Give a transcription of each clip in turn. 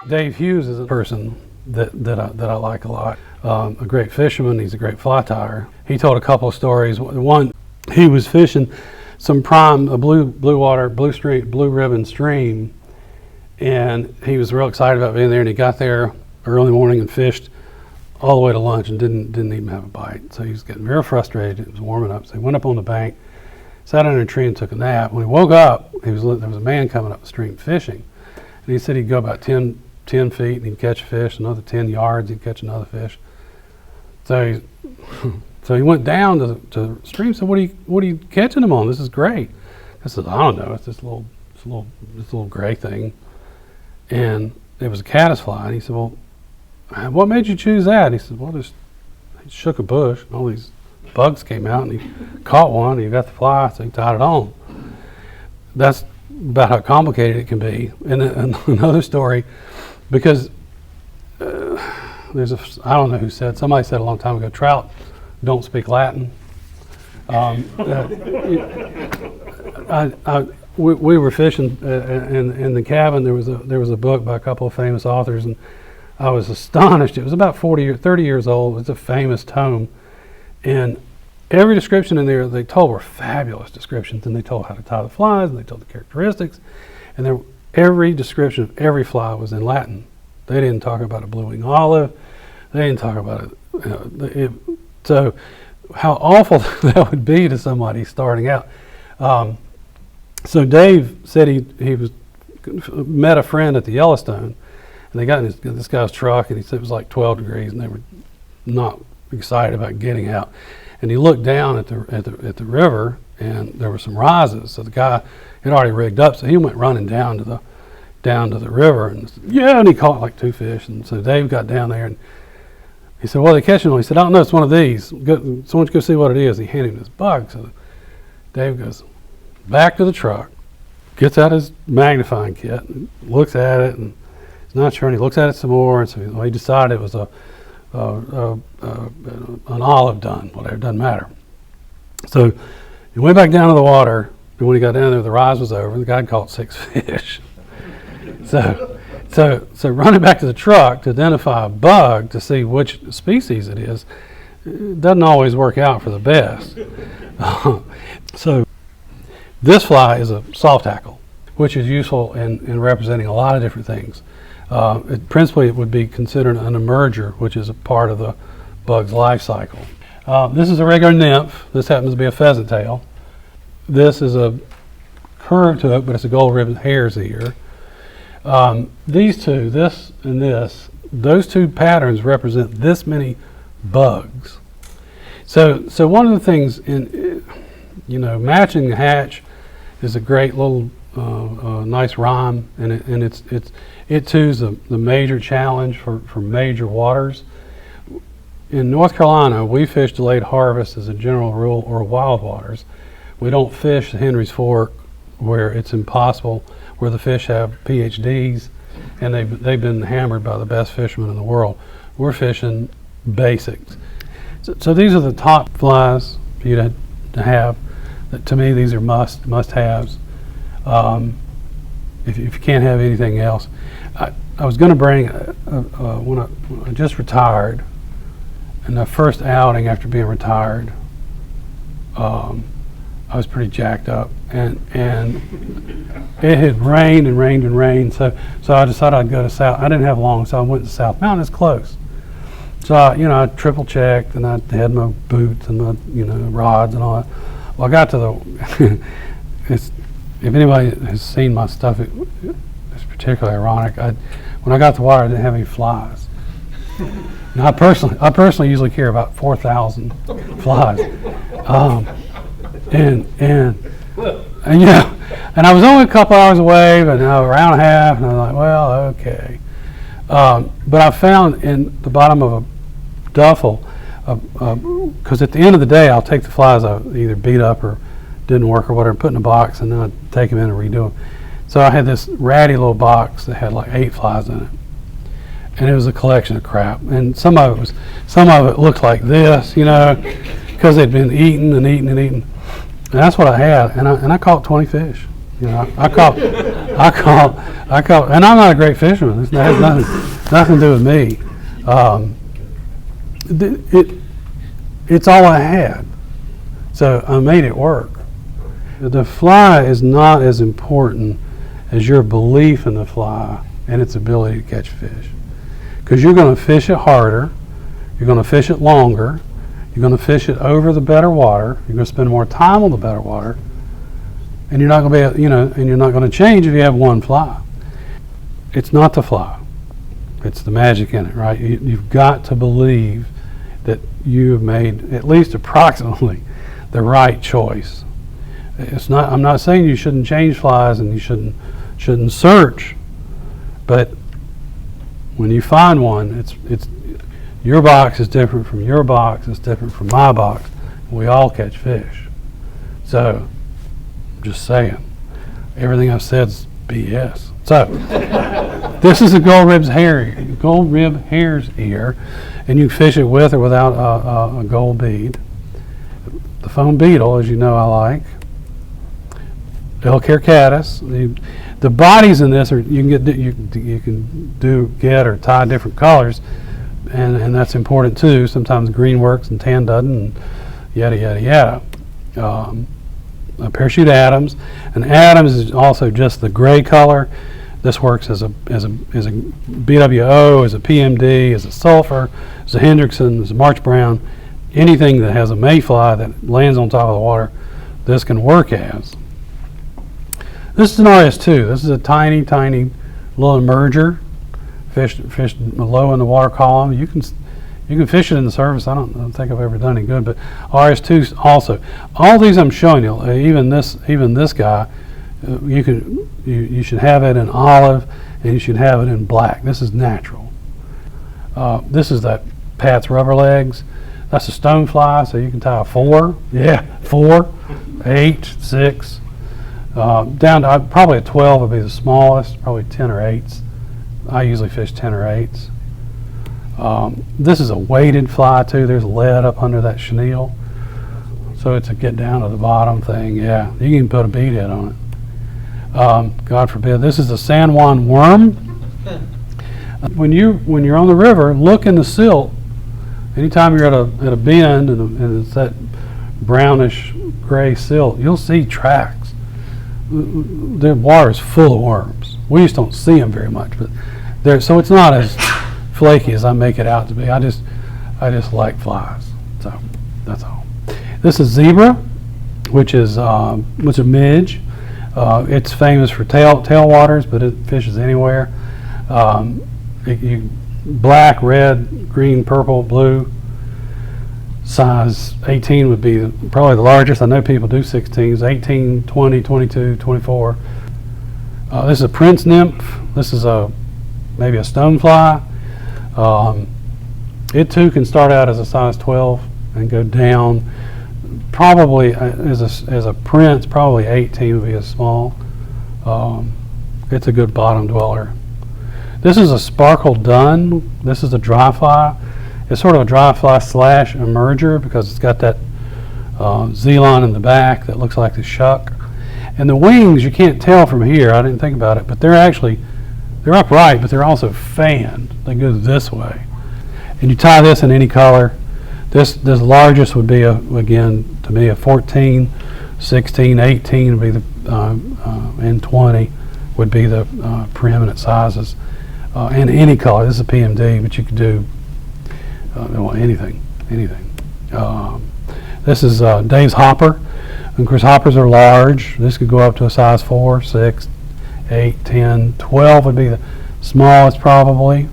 Dave Hughes is a person that I like a lot. A great fisherman. He's a great fly tyer. He told a couple of stories. One, he was fishing some a blue ribbon stream, and he was real excited about being there. And he got there early morning and fished all the way to lunch and didn't even have a bite. So he was getting real frustrated. It was warming up. So he went up on the bank, sat under a tree and took a nap. When he woke up, there was a man coming up the stream fishing. And he said he'd go about 10 feet and he'd catch a fish, another 10 yards, he'd catch another fish. So he went down to the stream and said, what are you catching them on? This is great. I said, I don't know, it's this little gray thing. And it was a caddisfly. And he said, well, what made you choose that? And he said, well, he shook a bush and all these bugs came out and he caught one and he got the fly, so he tied it on. That's about how complicated it can be. And then another story, because I don't know who somebody said a long time ago, trout don't speak Latin. We were fishing in the cabin. There was a book by a couple of famous authors, and I was astonished. It was about 30 years old. It's a famous tome, and every description in there they told were fabulous descriptions, and they told how to tie the flies, and they told the characteristics, and every description of every fly was in Latin. They didn't talk about a blue-winged olive. They didn't talk about it. So how awful that would be to somebody starting out. So Dave said he met a friend at the Yellowstone, and they got in this guy's truck, and he said it was like 12 degrees, and they were not excited about getting out. And he looked down at the river, and there were some rises. So the guy had already rigged up, so he went running down to the river, and he caught like 2 fish. And so Dave got down there, and he said, "What are they catching on?" He said, "I don't know. It's one of these. So why don't you go see what it is?" He handed him this bug. So Dave goes back to the truck, gets out his magnifying kit, and looks at it, and he's not sure. And he looks at it some more, and so he decided it was an olive dun, whatever. It doesn't matter. So he went back down to the water, and when he got down there, the rise was over. The guy had caught 6 fish. So running back to the truck to identify a bug to see which species it is, it doesn't always work out for the best. So this fly is a soft tackle, which is useful in representing a lot of different things. Principally, it would be considered an emerger, which is a part of the bug's life cycle. This is a regular nymph. This happens to be a pheasant tail. This is a curved hook, but it's a gold ribbon hare's ear. These two, this and this, those two patterns represent this many bugs. So one of the things in matching the hatch is a great little nice rhyme, and it too is the major challenge for major waters. In North Carolina, we fish delayed harvest as a general rule, or wild waters. We don't fish the Henry's Fork where it's impossible, where the fish have PhDs and they've been hammered by the best fishermen in the world. We're fishing basics. So these are the top flies for you to have. To me, these are must-haves. If you can't have anything else. I was going to bring, when I just retired, and the first outing after being retired, I was pretty jacked up, and it had rained and rained and rained. So I decided I'd go to South. I didn't have long, so I went to South Mountain. It's close. So I triple checked, and I had my boots and my rods and all that. Well, I got to the. If anybody has seen my stuff, it's particularly ironic. When I got to the water, I didn't have any flies. And I personally usually carry about 4,000 flies. And I was only a couple hours away, but now around and a half, and I was like, well, okay. But I found in the bottom of a duffel, because at the end of the day, I'll take the flies I either beat up or didn't work or whatever, put in a box, and then I'd take them in and redo them. So I had this ratty little box that had like 8 flies in it, and it was a collection of crap. And some of it looked like this, because they'd been eaten and eaten and eaten. And that's what I had, and I caught 20 fish. You know, I call, and I'm not a great fisherman. It has nothing to do with me. It's all I had, so I made it work. The fly is not as important as your belief in the fly and its ability to catch fish, because you're going to fish it harder, you're going to fish it longer, you're going to fish it over the better water, you're going to spend more time on the better water, and you're not going to be, and you're not going to change if you have one fly. It's not the fly, it's the magic in it, right? You've got to believe that you have made at least approximately the right choice. It's not. I'm not saying you shouldn't change flies and you shouldn't search, but when you find one, it's your box is different from your box. It's different from my box. We all catch fish. So, I'm just saying, everything I've said's BS. So, this is a gold rib hare's ear, and you can fish it with or without a gold bead. The foam beetle, as you know, I like. Elk hair caddis. The bodies in this are you can get or tie different colors, and that's important too. Sometimes green works and tan doesn't, and yada yada yada. A parachute Adams, and Adams is also just the gray color. This works as a BWO, as a PMD, as a sulfur, as a Hendrickson, as a March Brown. Anything that has a mayfly that lands on top of the water, this can work as. This is an RS2. This is a tiny little emerger, fished low in the water column. You can fish it in the surface. I don't think I've ever done any good, but RS2s also. All these I'm showing you, even this guy, you should have it in olive, and you should have it in black. This is natural. This is that Pat's rubber legs. That's a stonefly, so you can tie a 4. Yeah, 4, 8, 6. Down to probably a 12 would be the smallest, probably 10 or 8s. I usually fish 10 or 8s. This is a weighted fly too. There's lead up under that chenille, so it's a get down to the bottom thing. Yeah, you can put a bead head on it. God forbid. This is a San Juan worm. When you're on the river, look in the silt. Anytime you're at a bend and it's that brownish gray silt, you'll see tracks. The water is full of worms. We just don't see them very much, but so it's not as flaky as I make it out to be. I just like flies, so that's all. This is zebra, which is a midge. It's famous for tail waters, but it fishes anywhere. Black, red, green, purple, blue. Size 18 would be probably the largest. I know people do 16s, 18, 20, 22, 24. This is a prince nymph. This is maybe a stonefly. It too can start out as a size 12 and go down. Probably as a prince, probably 18 would be a small. It's a good bottom dweller. This is a sparkle dun. This is a dry fly. It's sort of a dry fly / emerger because it's got that Z-line in the back that looks like the shuck. And the wings, you can't tell from here. I didn't think about it, but they're upright, but they're also fanned. They go this way. And you tie this in any color. This largest would be, again, to me, a 14, 16, 18 would be and 20 would be the preeminent sizes. And any color. This is a PMD, but you could do anything. This is Dave's hopper. And of course, hoppers are large. This could go up to a size 4, 6, 8, 10, 12 would be the smallest probably.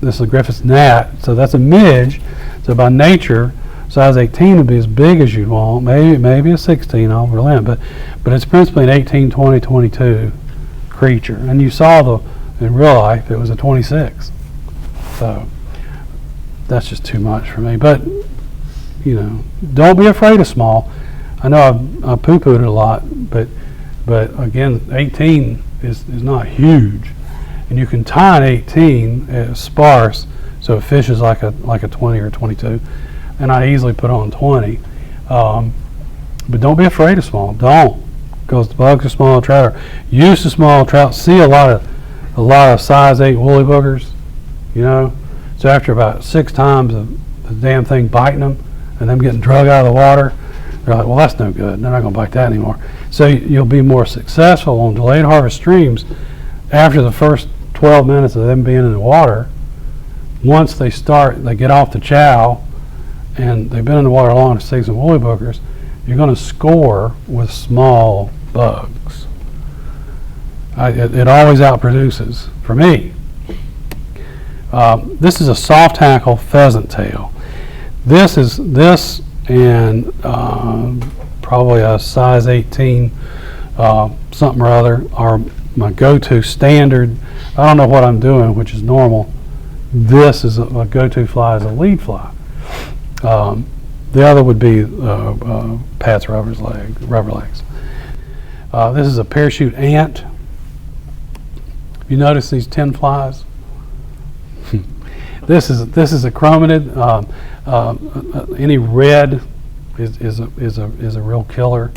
This is a Griffith's gnat, so that's a midge. So by nature, size 18 would be as big as you'd want. Maybe a 16 over limb, but it's principally an 18, 20, 22 creature. And you saw in real life it was a 26. So that's just too much for me. But don't be afraid of small. I know I poo-pooed it a lot, but again, 18 is not huge, and you can tie an 18 sparse, so it fishes like a 20 or 22, and I easily put on 20. But don't be afraid of small. Don't, because the bugs are small, trout are used to small trout. See a lot of size 8 woolly boogers, you know. So after about 6 times of the damn thing biting them and them getting drug out of the water, they're like, well, that's no good. They're not going to bite that anymore. So you'll be more successful on delayed harvest streams after the first 12 minutes of them being in the water. Once they get off the chow and they've been in the water long to see some woolly boogers, you're going to score with small bugs. It always outproduces for me. This is a soft hackle pheasant tail. This and probably a size 18 something or other are my go-to standard. I don't know what I'm doing, which is normal. This is a go-to fly as a lead fly. The other would be Pat's rubber legs. This is a parachute ant. You notice these 10 flies? This is a chromatid. Any red is a real killer.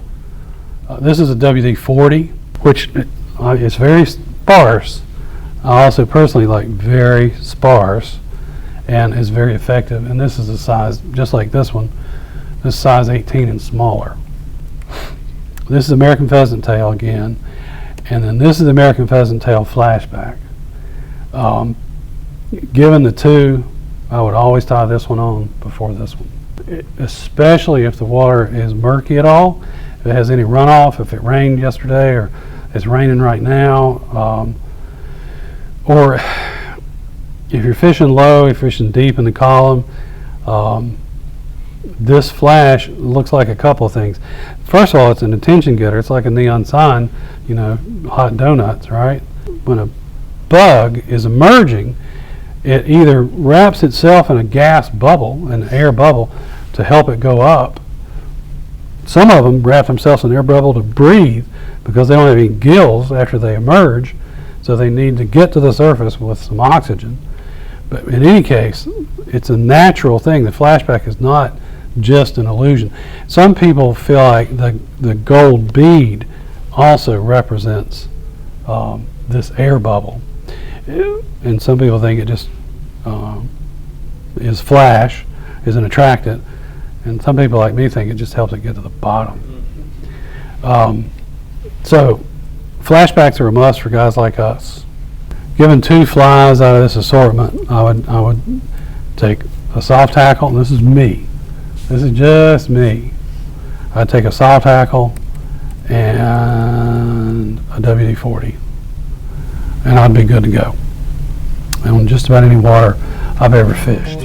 This is a WD-40, which is very sparse. I also personally like very sparse and is very effective. And this is a size just like this one. This is size 18 and smaller. This is American pheasant tail again, and then this is American pheasant tail flashback. Given the two, I would always tie this one on before this one, especially if the water is murky at all, if it has any runoff, if it rained yesterday or it's raining right now, or if you're fishing low, if you're fishing deep in the column. This flash looks like a couple of things. First of all, it's an attention getter. It's like a neon sign, you know, hot donuts, right? When a bug is emerging, it either wraps itself in a gas bubble, an air bubble, to help it go up. Some of them wrap themselves in an air bubble to breathe because they don't have any gills after they emerge, so they need to get to the surface with some oxygen. But in any case, it's a natural thing. The flashback is not just an illusion. Some people feel like the gold bead also represents this air bubble. And some people think it just is flash, is an attractant. And some people like me think it just helps it get to the bottom. So flashbacks are a must for guys like us. Given 2 flies out of this assortment, I would take a soft hackle, and this is me. This is just me. I'd take a soft hackle and a WD-40, and I'd be good to go. And on just about any water I've ever fished.